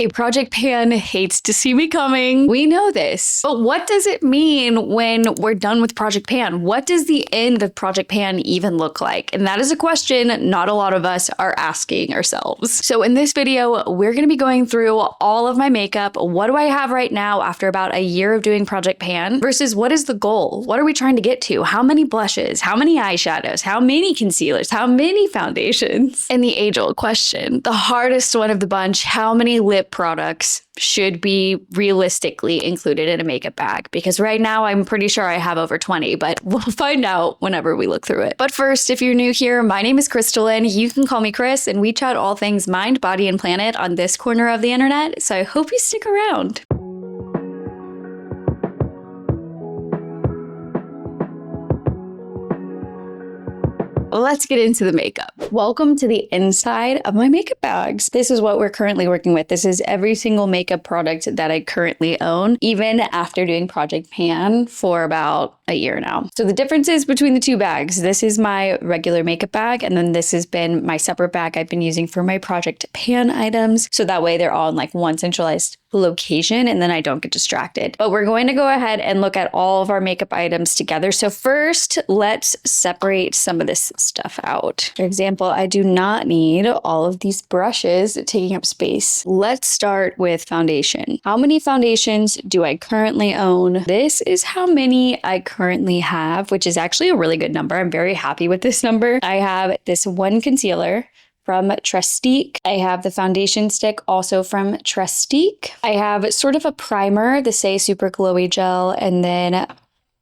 A project pan hates to see me coming. We know this. But what does it mean when we're done with project pan? What does the end of project pan even look like? And that is a question not a lot of us are asking ourselves. So in this video, we're going to be going through all of my makeup. What do I have right now after about a year of doing project pan versus what is the goal? What are we trying to get to? How many blushes? How many eyeshadows? How many concealers? How many foundations? And the age-old question, the hardest one of the bunch, how many lip products should be realistically included in a makeup bag? Because right now I'm pretty sure I have over 20, but we'll find out whenever we look through it. But first, if you're new here, my name is Crystalline. You can call me Chris, and we chat all things mind, body, and planet on this corner of the internet, so I hope you stick around. Let's get into the makeup. Welcome to the inside of my makeup bags. This is what we're currently working with. This is every single makeup product that I currently own, even after doing Project Pan for about a year now. So the differences between the two bags, this is my regular makeup bag, and then this has been my separate bag I've been using for my Project Pan items. So that way they're all in like one centralized location and then I don't get distracted. But we're going to go ahead and look at all of our makeup items together. So first, let's separate some of this stuff out. For example, I do not need all of these brushes taking up space. Let's start with foundation. How many foundations do I currently own? This is how many I currently have, which is actually a really good number. I'm very happy with this number. I have this one concealer from Trestique. I have the foundation stick also from Trestique. I have sort of a primer, the Say Super Glowy Gel, and then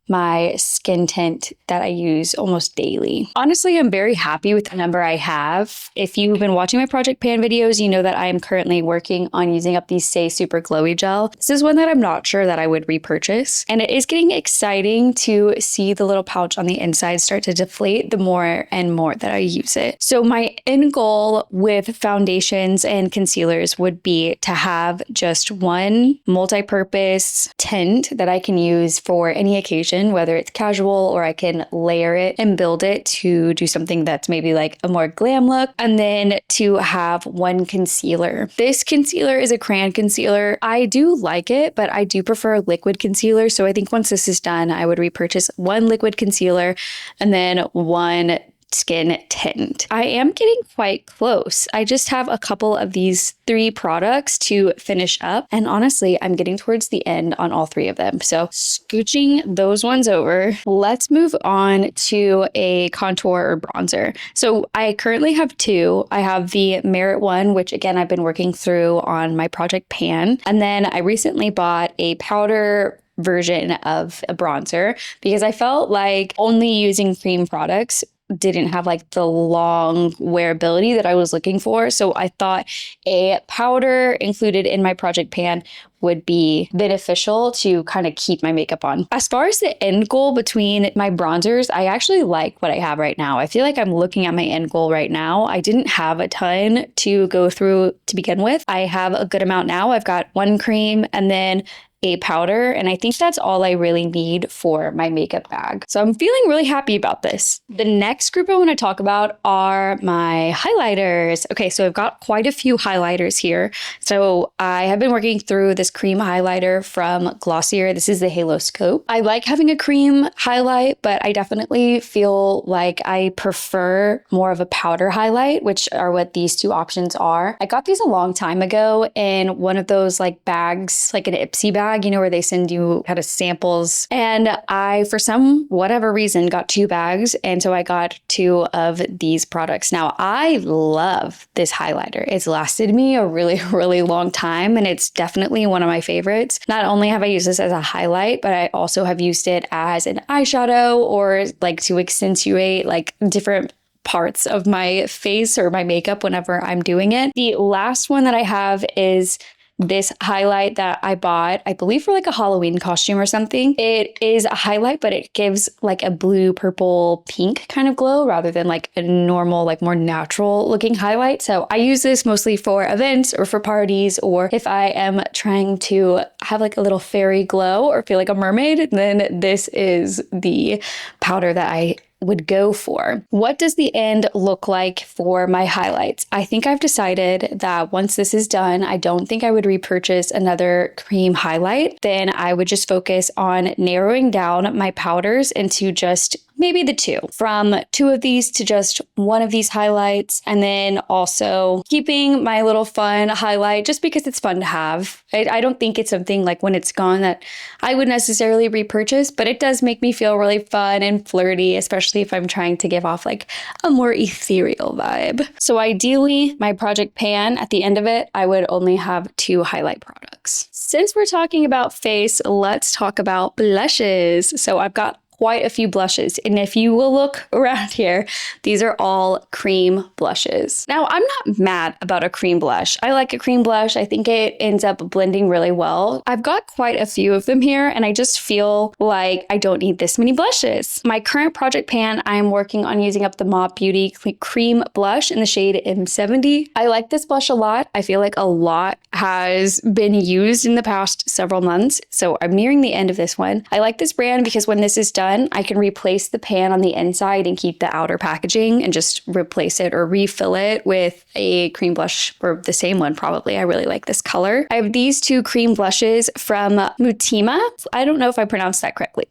my skin tint that I use almost daily. Honestly, I'm very happy with the number I have. If you've been watching my Project Pan videos, you know that I am currently working on using up the Say Super Glowy Gel. This is one that I'm not sure that I would repurchase. And it is getting exciting to see the little pouch on the inside start to deflate the more and more that I use it. So my end goal with foundations and concealers would be to have just one multi-purpose tint that I can use for any occasion, whether it's casual or I can layer it and build it to do something that's maybe like a more glam look, and then to have one concealer. This concealer is a crayon concealer. I do like it, but I do prefer liquid concealer. So I think once this is done, I would repurchase one liquid concealer and then one skin tint. I am getting quite close. I just have a couple of these 3 products to finish up. And honestly, I'm getting towards the end on all 3 of them. So scooching those ones over, let's move on to a contour or bronzer. So I currently have 2. I have the Merit one, which again, I've been working through on my Project Pan. And then I recently bought a powder version of a bronzer because I felt like only using cream products didn't have like the long wearability that I was looking for. So I thought a powder included in my Project Pan would be beneficial to kind of keep my makeup on. As far as the end goal between my bronzers, I actually like what I have right now. I feel like I'm looking at my end goal right now. I didn't have a ton to go through to begin with. I have a good amount now. I've got one cream and then a powder, and I think that's all I really need for my makeup bag. So I'm feeling really happy about this. The next group I want to talk about are my highlighters. Okay, so I've got quite a few highlighters here. So I have been working through this cream highlighter from Glossier. This is the Halo Scope. I like having a cream highlight, but I definitely feel like I prefer more of a powder highlight, which are what these 2 options are. I got these a long time ago in one of those like bags, like an Ipsy bag, you know, where they send you kind of samples. And I, for some whatever reason, got 2 bags. And so I got 2 of these products. Now, I love this highlighter. It's lasted me a really, really long time. And it's definitely one of my favorites. Not only have I used this as a highlight, but I also have used it as an eyeshadow or like to accentuate like different parts of my face or my makeup whenever I'm doing it. The last one that I have is this highlight that I bought, I believe for like a Halloween costume or something. It is a highlight, but it gives like a blue, purple, pink kind of glow rather than like a normal, like more natural looking highlight. So I use this mostly for events or for parties, or if I am trying to have like a little fairy glow or feel like a mermaid, then this is the powder that I would go for. What does the end look like for my highlights? I think I've decided that once this is done, I don't think I would repurchase another cream highlight. Then I would just focus on narrowing down my powders into just maybe the two, from two of these to just one of these highlights, and then also keeping my little fun highlight just because it's fun to have. I don't think it's something like when it's gone that I would necessarily repurchase, but it does make me feel really fun and flirty, especially if I'm trying to give off like a more ethereal vibe. So ideally, my project pan, at the end of it, I would only have two highlight products. Since we're talking about face, let's talk about blushes. So I've got quite a few blushes. And if you will look around here, these are all cream blushes. Now, I'm not mad about a cream blush. I like a cream blush. I think it ends up blending really well. I've got quite a few of them here, and I just feel like I don't need this many blushes. My current project pan, I'm working on using up the Mop Beauty Cream Blush in the shade M70. I like this blush a lot. I feel like a lot has been used in the past several months, so I'm nearing the end of this one. I like this brand because when this is done, I can replace the pan on the inside and keep the outer packaging and just replace it or refill it with a cream blush, or the same one probably. I really like this color. I have these two cream blushes from Mutima. I don't know if I pronounced that correctly,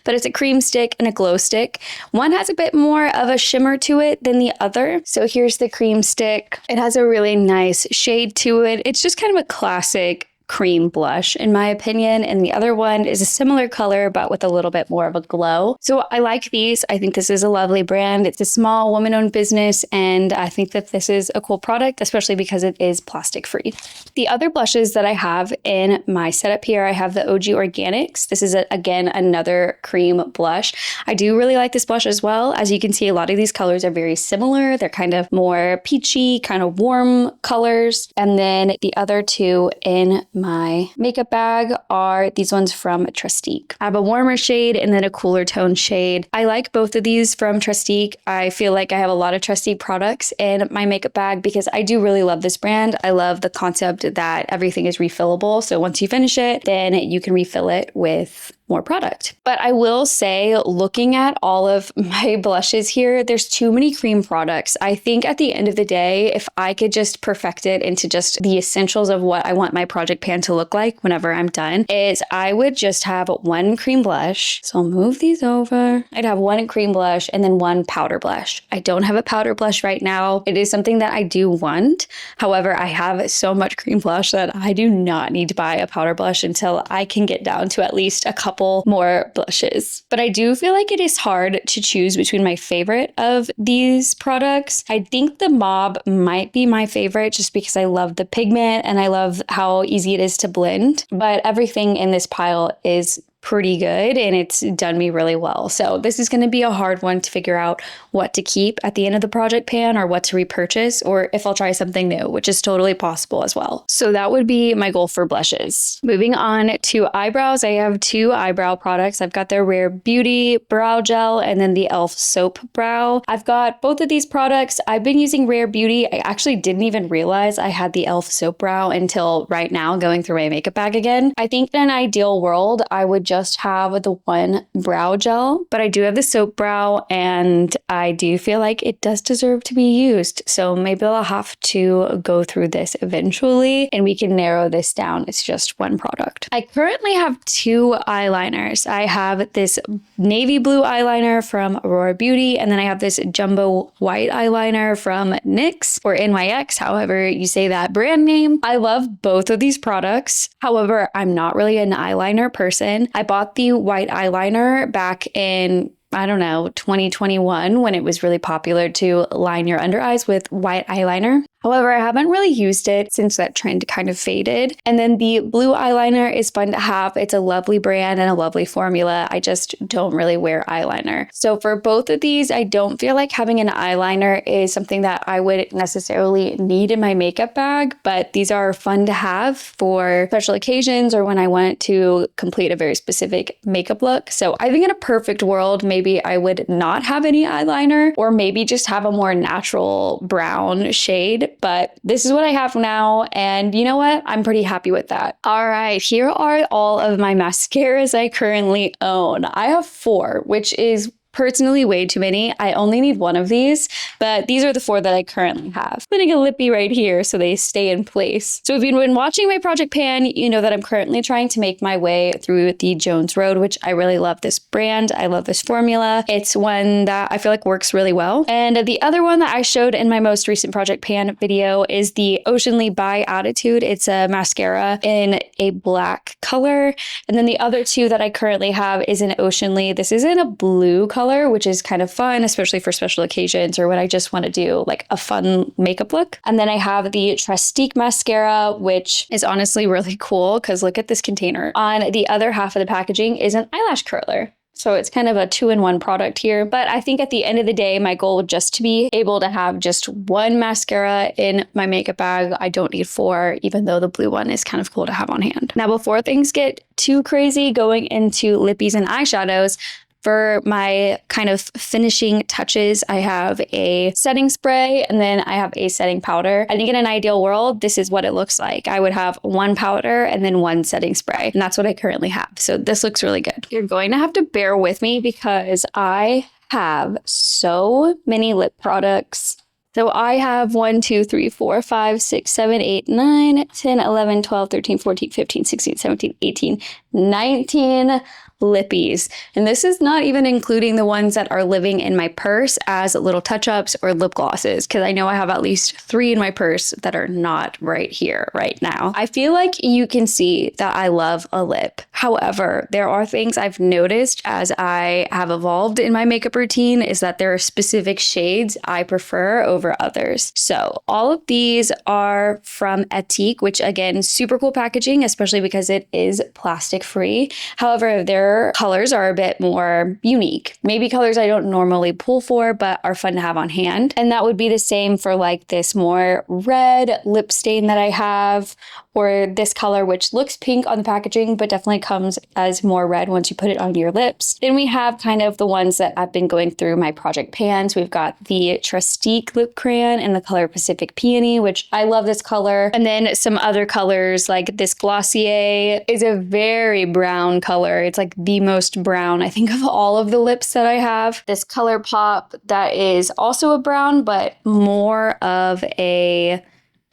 but it's a cream stick and a glow stick. One has a bit more of a shimmer to it than the other. So here's the cream stick. It has a really nice shade to it. It's just kind of a classic cream blush in my opinion, and the other one is a similar color but with a little bit more of a glow. So I like these. I think this is a lovely brand. It's a small woman-owned business, and I think that this is a cool product, especially because it is plastic free. The other blushes that I have in my setup here, I have the OG Organics. This is again another cream blush. I do really like this blush as well. As you can see, a lot of these colors are very similar. They're kind of more peachy, kind of warm colors. And then the other two in my makeup bag are these ones from Trestique. I have a warmer shade and then a cooler tone shade. I like both of these from Trestique. I feel like I have a lot of Trestique products in my makeup bag because I do really love this brand. I love the concept that everything is refillable. So once you finish it, then you can refill it with more product. But I will say, looking at all of my blushes here, there's too many cream products. I think at the end of the day, if I could just perfect it into just the essentials of what I want my project pan to look like whenever I'm done, is I would just have one cream blush. So I'll move these over. I'd have one cream blush and then one powder blush. I don't have a powder blush right now. It is something that I do want. However, I have so much cream blush that I do not need to buy a powder blush until I can get down to at least a couple more blushes. But I do feel like it is hard to choose between my favorite of these products. I think the Mob might be my favorite just because I love the pigment and I love how easy it is to blend. But everything in this pile is pretty good and it's done me really well. So this is going to be a hard one to figure out what to keep at the end of the project pan or what to repurchase, or if I'll try something new, which is totally possible as well. So that would be my goal for blushes. Moving on to eyebrows, I have two eyebrow products. I've got their Rare Beauty Brow Gel and then the e.l.f. Soap Brow. I've got both of these products. I've been using Rare Beauty. I actually didn't even realize I had the e.l.f. Soap Brow until right now going through my makeup bag again. I think in an ideal world, I would just have the one brow gel, but I do have the soap brow and I do feel like it does deserve to be used. So maybe I'll have to go through this eventually and we can narrow this down. It's just one product. I currently have two eyeliners. I have this navy blue eyeliner from Aurora Beauty, and then I have this jumbo white eyeliner from NYX or NYX, however you say that brand name. I love both of these products. However, I'm not really an eyeliner person. I bought the white eyeliner back in 2021 when it was really popular to line your under eyes with white eyeliner. However, I haven't really used it since that trend kind of faded. And then the blue eyeliner is fun to have. It's a lovely brand and a lovely formula. I just don't really wear eyeliner. So for both of these, I don't feel like having an eyeliner is something that I would necessarily need in my makeup bag, but these are fun to have for special occasions or when I want to complete a very specific makeup look. So I think in a perfect world, maybe I would not have any eyeliner or maybe just have a more natural brown shade. But this is what I have now, and you know what? I'm pretty happy with that. All right, here are all of my mascaras I currently own. I have 4, which is personally way too many. I only need one of these, but these are the 4 that I currently have. I'm putting a lippy right here so they stay in place. So if you've been watching my project pan, you know that I'm currently trying to make my way through the Jones Road, which I really love this brand. I love this formula. It's one that I feel like works really well. And the other one that I showed in my most recent project pan video is the Oceanly by Attitude. It's a mascara in a black color. And then the other 2 that I currently have is an Oceanly. This is in a blue color, which is kind of fun, especially for special occasions or when I just want to do like a fun makeup look. And then I have the Trestique mascara, which is honestly really cool because look at this container. On the other half of the packaging is an eyelash curler. So it's kind of a 2-in-1 product here. But I think at the end of the day, my goal would just to be able to have just 1 mascara in my makeup bag. I don't need 4, even though the blue one is kind of cool to have on hand. Now, before things get too crazy going into lippies and eyeshadows, for my kind of finishing touches, I have a setting spray and then I have a setting powder. I think in an ideal world, this is what it looks like. I would have 1 powder and then 1 setting spray. And that's what I currently have. So this looks really good. You're going to have to bear with me because I have so many lip products. So I have 1, 2, 3, 4, 5, 6, 7, 8, 9, 10, 11, 12, 13, 14, 15, 16, 17, 18, 19 lippies. And this is not even including the ones that are living in my purse as little touch-ups or lip glosses, because I know I have at least 3 in my purse that are not right here right now. I feel like you can see that I love a lip. However, there are things I've noticed as I have evolved in my makeup routine is that there are specific shades I prefer over others. So all of these are from Etique, which again, super cool packaging, especially because it is plastic free. However, their colors are a bit more unique. Maybe colors I don't normally pull for, but are fun to have on hand. And that would be the same for like this more red lip stain that I have, or this color, which looks pink on the packaging, but definitely comes as more red once you put it on your lips. Then we have kind of the ones that I've been going through my project pans. We've got the Trestique lip crayon in the color Pacific Peony, which I love this color. And then some other colors like this Glossier is a very brown color. It's like the most brown, I think, of all of the lips that I have. This Color Pop that is also a brown, but more of a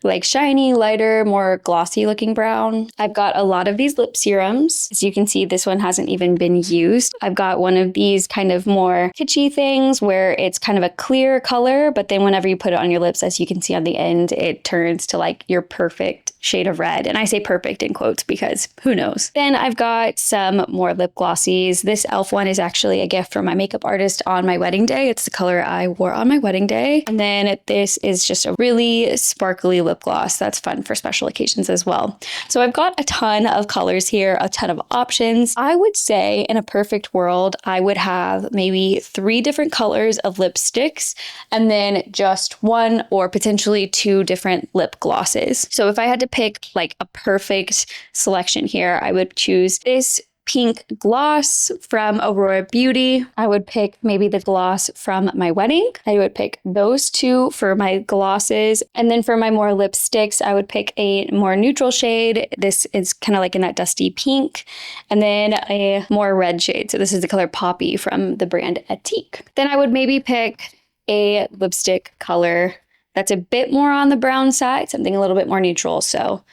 like shiny, lighter, more glossy looking brown. I've got a lot of these lip serums. As you can see, this one hasn't even been used. I've got one of these kind of more kitschy things where it's kind of a clear color, but then whenever you put it on your lips, as you can see on the end, it turns to like your perfect shade of red. And I say perfect in quotes because who knows. Then I've got some more lip glossies. This e.l.f. one is actually a gift from my makeup artist on my wedding day. It's the color I wore on my wedding day. And then this is just a really sparkly lip gloss that's fun for special occasions as well. So I've got a ton of colors here, a ton of options. I would say in a perfect world, I would have maybe 3 different colors of lipsticks and then just 1 or potentially 2 different lip glosses. So if I had to pick like a perfect selection here, I would choose this pink gloss from Aurora Beauty. I would pick maybe the gloss from my wedding. I would pick those 2 for my glosses. And then for my more lipsticks, I would pick a more neutral shade. This is kind of like in that dusty pink. And then a more red shade. So this is the color Poppy from the brand Etique. Then I would maybe pick a lipstick color that's a bit more on the brown side, something a little bit more neutral. So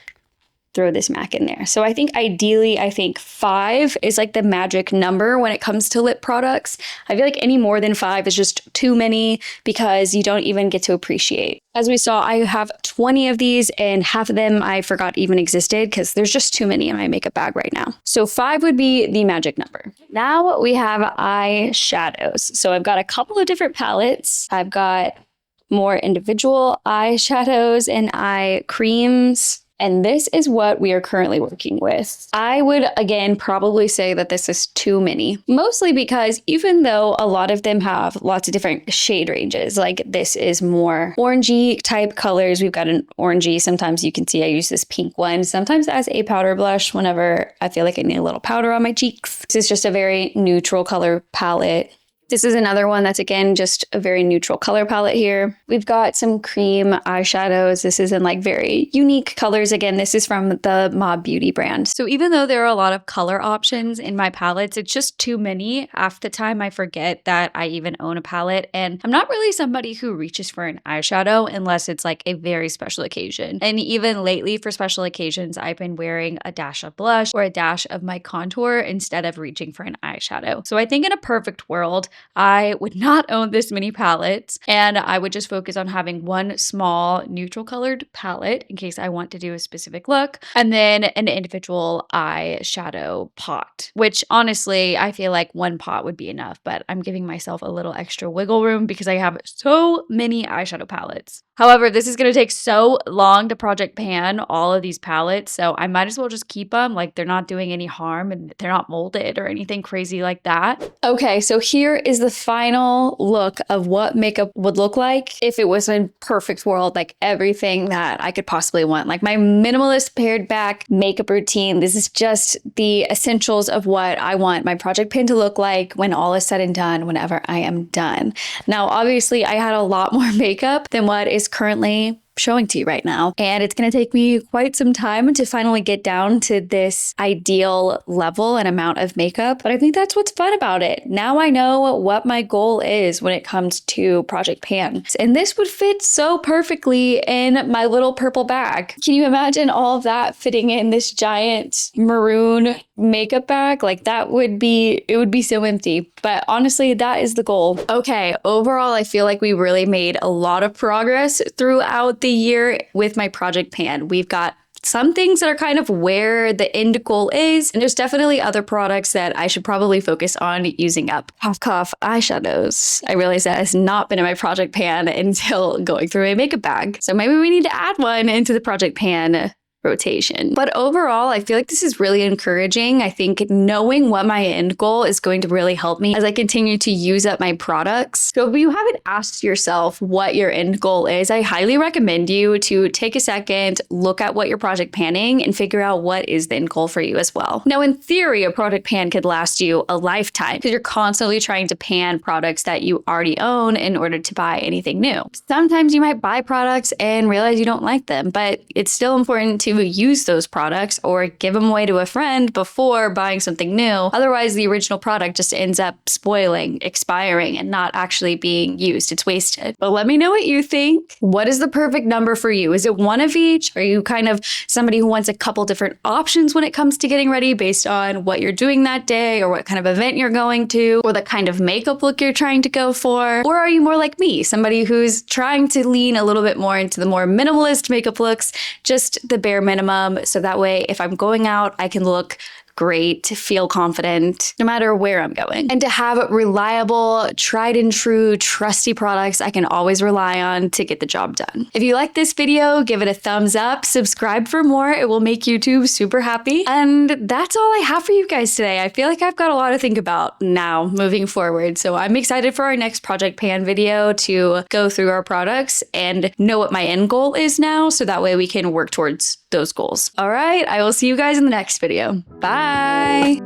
throw this MAC in there. So I think ideally, 5 is like the magic number when it comes to lip products. I feel like any more than 5 is just too many because you don't even get to appreciate. As we saw, I have 20 of these and half of them I forgot even existed because there's just too many in my makeup bag right now. So 5 would be the magic number. Now we have eyeshadows. So I've got a couple of different palettes. I've got more individual eyeshadows and eye creams. And this is what we are currently working with. I would, again, probably say that this is too many, mostly because even though a lot of them have lots of different shade ranges, like this is more orangey type colors. We've got an orangey. Sometimes you can see I use this pink one, sometimes as a powder blush whenever I feel like I need a little powder on my cheeks. This is just a very neutral color palette. This is another one that's, again, just a very neutral color palette here. We've got some cream eyeshadows. This is in like very unique colors. Again, this is from the Mob Beauty brand. So even though there are a lot of color options in my palettes, it's just too many. Half the time I forget that I even own a palette, and I'm not really somebody who reaches for an eyeshadow unless it's like a very special occasion. And even lately for special occasions, I've been wearing a dash of blush or a dash of my contour instead of reaching for an eyeshadow. So I think in a perfect world, I would not own this many palettes, and I would just focus on having one small neutral colored palette in case I want to do a specific look, and then an individual eyeshadow pot, which honestly, I feel like one pot would be enough, but I'm giving myself a little extra wiggle room because I have so many eyeshadow palettes. However, this is going to take so long to project pan all of these palettes, so I might as well just keep them. Like, they're not doing any harm and they're not molded or anything crazy like that. Okay, so here is the final look of what makeup would look like if it was a perfect world, like everything that I could possibly want. Like my minimalist pared back makeup routine. This is just the essentials of what I want my project pan to look like when all is said and done, whenever I am done. Now, obviously, I had a lot more makeup than what is currently showing to you right now. And it's going to take me quite some time to finally get down to this ideal level and amount of makeup. But I think that's what's fun about it. Now I know what my goal is when it comes to Project Pan. And this would fit so perfectly in my little purple bag. Can you imagine all of that fitting in this giant maroon makeup bag? Like it would be so empty. But honestly, that is the goal. Okay, overall, I feel like we really made a lot of progress throughout the year with my Project Pan. We've got some things that are kind of where the end goal is, and there's definitely other products that I should probably focus on using up. Cough, cough, eyeshadows. I realized that has not been in my Project Pan until going through a makeup bag. So maybe we need to add one into the Project Pan rotation. But overall, I feel like this is really encouraging. I think knowing what my end goal is going to really help me as I continue to use up my products. So if you haven't asked yourself what your end goal is, I highly recommend you to take a second, look at what you're project panning, and figure out what is the end goal for you as well. Now, in theory, a project pan could last you a lifetime because you're constantly trying to pan products that you already own in order to buy anything new. Sometimes you might buy products and realize you don't like them, but it's still important to use those products or give them away to a friend before buying something new. Otherwise, the original product just ends up spoiling, expiring, and not actually being used. It's wasted. But let me know what you think. What is the perfect number for you? Is it one of each? Are you kind of somebody who wants a couple different options when it comes to getting ready based on what you're doing that day or what kind of event you're going to or the kind of makeup look you're trying to go for? Or are you more like me, somebody who's trying to lean a little bit more into the more minimalist makeup looks, just the bare minimum, so that way if I'm going out, I can look great, feel confident, no matter where I'm going. And to have reliable, tried and true, trusty products I can always rely on to get the job done. If you like this video, give it a thumbs up, subscribe for more. It will make YouTube super happy. And that's all I have for you guys today. I feel like I've got a lot to think about now moving forward. So I'm excited for our next Project Pan video to go through our products and know what my end goal is now, so that way we can work towards those goals. All right, I will see you guys in the next video. Bye.